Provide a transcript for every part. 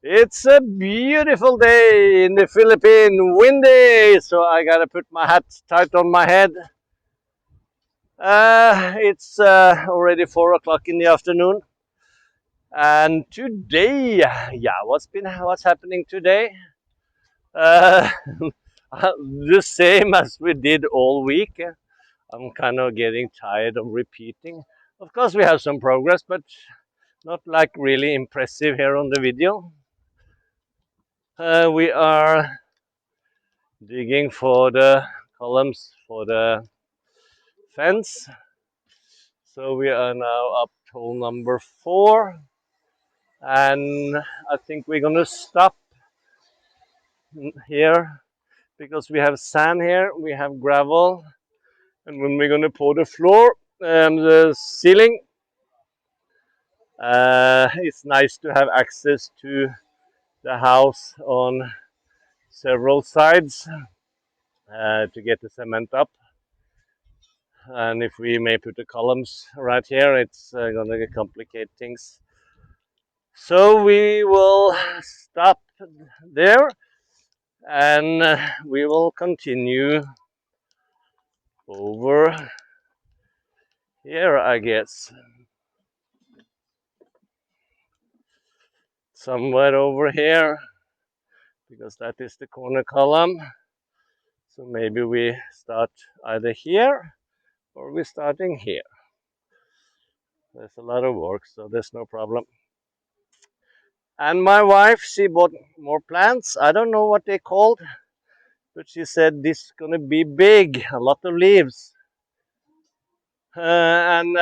It's a beautiful day in the Philippines, windy, so I gotta put my hat tight on my head. It's already 4 o'clock in the afternoon, and today, yeah, what's happening today? Uh, the same as we did all week. I'm kind of getting tired of repeating. Of course, we have some progress, but not like really impressive here on the video. We are digging for the columns for the fence. So we are now up to hole number 4, and I think we're gonna stop here because we have sand here, we have gravel, and when we're gonna pour the floor, the ceiling, it's nice to have access to the house on several sides to get the cement up. And if we may put the columns right here, it's going to complicate things. So we will stop there, and we will continue over here, I guess. Somewhere over here, because that is the corner column. So maybe we start either here or we're starting here. There's a lot of work, so there's no problem. And my wife, she bought more plants. I don't know what they called, but she said this is gonna be big, a lot of leaves. And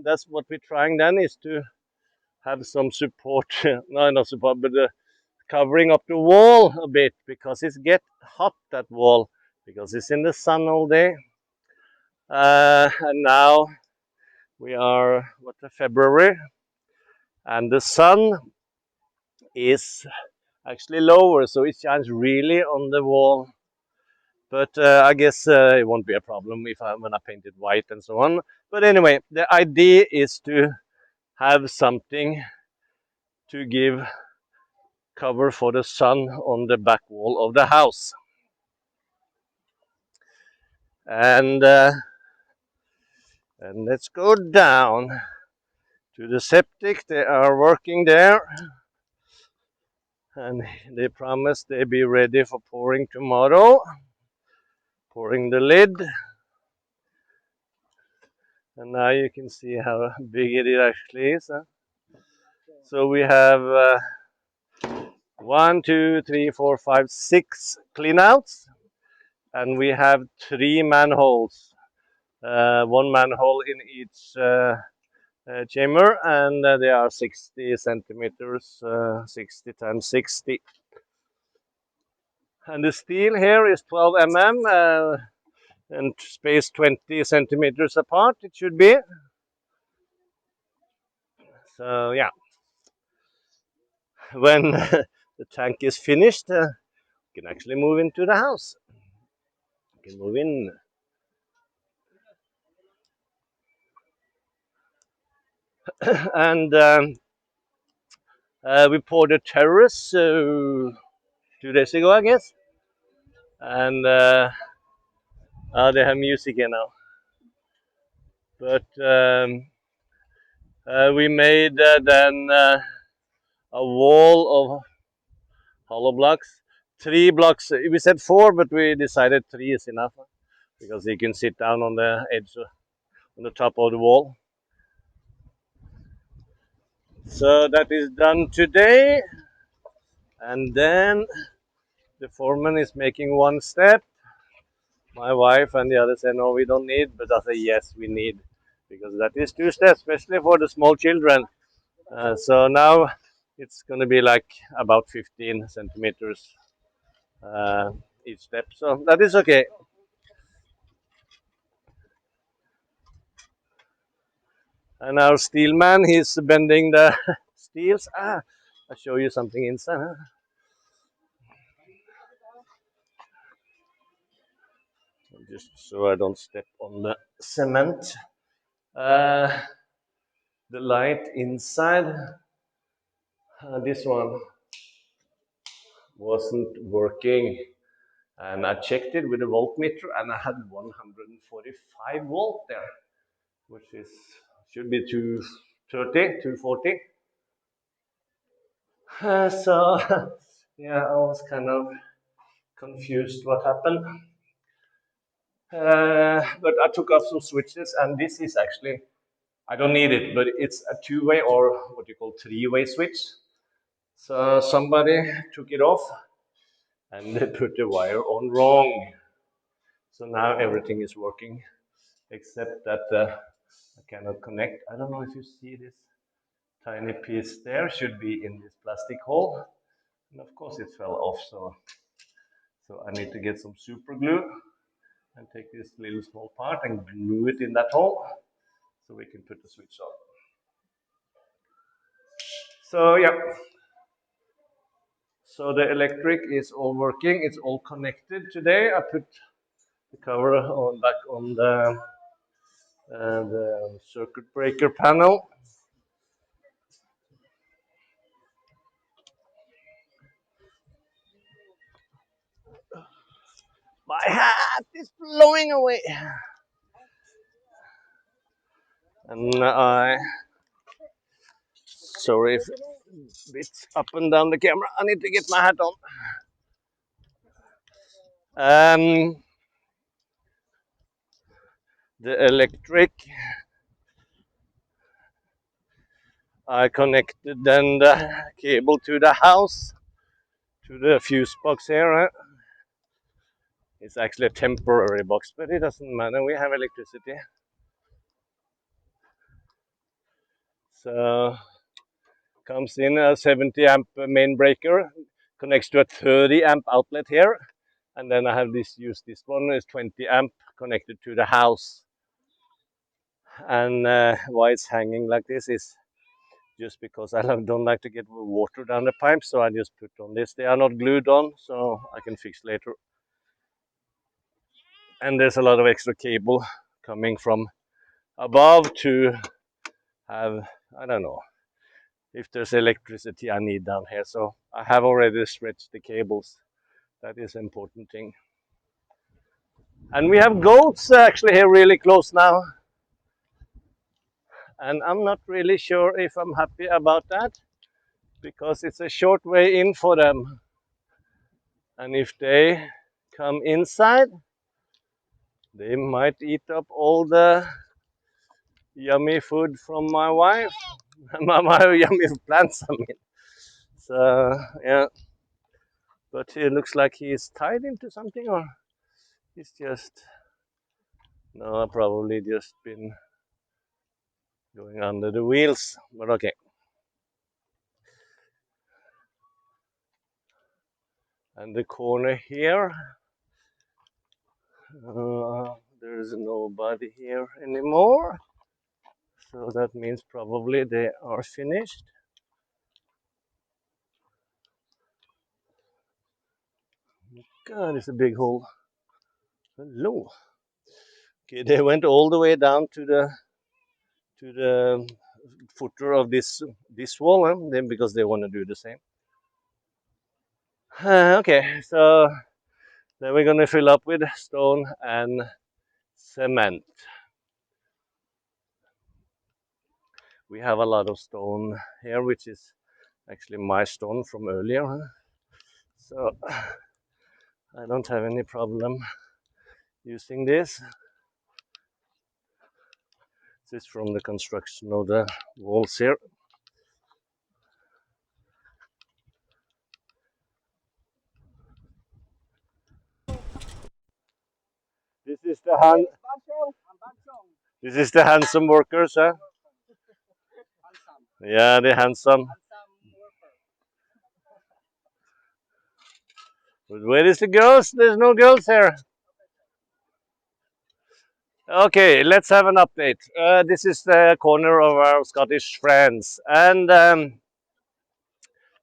that's what we're trying then, is to have some support. No, not support, but covering up the wall a bit, because it's get hot, that wall, because it's in the sun all day. And now we are February, and the sun is actually lower, so it shines really on the wall. But I guess it won't be a problem when I paint it white and so on. But anyway, the idea is to have something to give cover for the sun on the back wall of the house. And let's go down to the septic. They are working there, and they promise they'll be ready for pouring tomorrow. Pouring the lid, and now you can see how big it actually is. Huh? So we have 1, 2, 3, 4, 5, 6 cleanouts, and we have 3 manholes, 1 manhole in each chamber, and they are 60 centimeters, 60 times 60. And the steel here is 12 mm and spaced 20 centimeters apart, it should be. So yeah, when the tank is finished, you can actually move into the house. You can move in. And we poured a terrace 2 days ago, I guess. And they have music here now. But we made then a wall of hollow blocks. 3 blocks. We said 4, but we decided 3 is enough, because you can sit down on the edge, on the top of the wall. So that is done today. And then the foreman is making 1 step. My wife and the others say, no, we don't need. But I say, yes, we need. Because that is 2 steps, especially for the small children. So now it's going to be like about 15 centimeters each step. So that is okay. And our steel man, he's bending the steels. I'll show you something inside. Huh? Just so I don't step on the cement. The light inside, this one, wasn't working. And I checked it with a voltmeter and I had 145 volt there, which is should be 230, 240. So yeah, I was kind of confused what happened. But I took off some switches and this is actually, I don't need it, but it's a two-way or what you call three-way switch. So somebody took it off and they put the wire on wrong. So now everything is working except that I cannot connect. I don't know if you see this tiny piece there, should be in this plastic hole. And of course it fell off, so I need to get some super glue and take this little small part and glue it in that hole so we can put the switch on. So yeah, so the electric is all working, it's all connected today. I put the cover on back on the circuit breaker panel. My hat is blowing away. And sorry if it's up and down the camera. I need to get my hat on. The electric, I connected then the cable to the house, to the fuse box here. It's actually a temporary box, but it doesn't matter. We have electricity. So comes in a 70 amp main breaker, connects to a 30 amp outlet here, and then I have this one is 20 amp connected to the house. And why it's hanging like this is just because I don't like to get water down the pipe, so I just put on this. They are not glued on, so I can fix later. And there's a lot of extra cable coming from above to have, I don't know, if there's electricity I need down here. So I have already stretched the cables. That is an important thing. And we have goats actually here really close now. And I'm not really sure if I'm happy about that because it's a short way in for them. And if they come inside, they might eat up all the yummy food from my wife, my yummy plants, I mean. So, yeah. But it looks like he's tied into something, or he's just, no, probably just been going under the wheels, but okay. And the corner here, there's nobody here anymore. So that means probably they are finished. God, it's a big hole. Hello. Okay, they went all the way down to the footer of this wall, then because they want to do the same. Okay, so then we're gonna fill up with stone and cement. We have a lot of stone here, which is actually my stone from earlier. So I don't have any problem using this. This is from the construction of the walls here. This is the this is the handsome workers, huh? Yeah, the handsome. But where is the girls? There's no girls here. Okay, let's have an update. This is the corner of our Scottish friends, and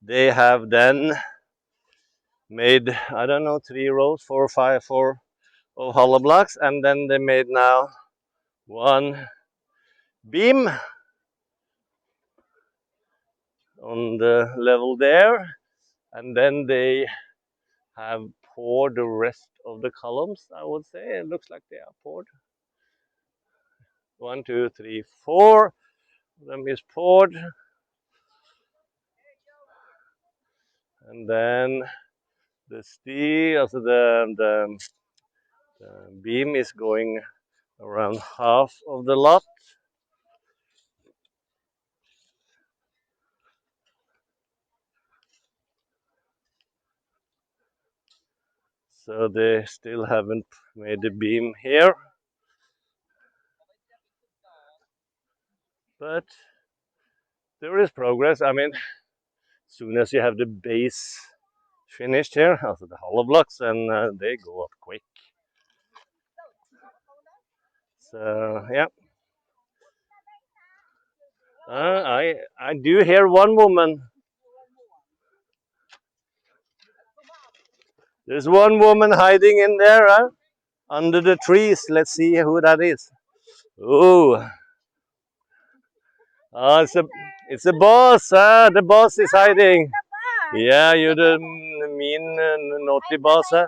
they have then made, I don't know, 3 rows, 4 or 5, 4 of hollow blocks, and then they made now one beam on the level there, and then they have poured the rest of the columns, I would say. It looks like they are poured. One, two, three, four. Them is poured. And then the steel, also the beam is going around half of the lot. So they still haven't made the beam here. But there is progress. I mean, as soon as you have the base finished here, also the hollow blocks, and they go up quick. So yeah, I do hear one woman. There's one woman hiding in there, huh? Under the trees. Let's see who that is. Oh, it's a boss. The boss is hiding. Yeah, you're the mean, naughty boss. Huh?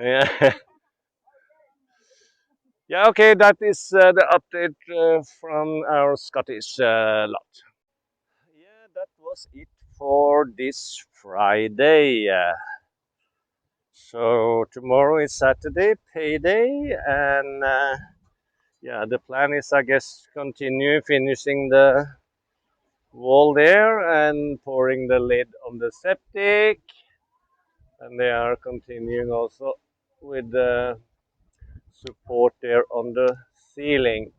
Yeah. Yeah, okay, that is the update from our Scottish lot. Yeah, that was it for this Friday. So tomorrow is Saturday, payday, and yeah, the plan is, I guess, continue finishing the wall there and pouring the lid on the septic, and they are continuing also with the support there on the ceiling.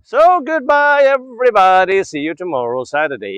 So goodbye, everybody. See you tomorrow, Saturday.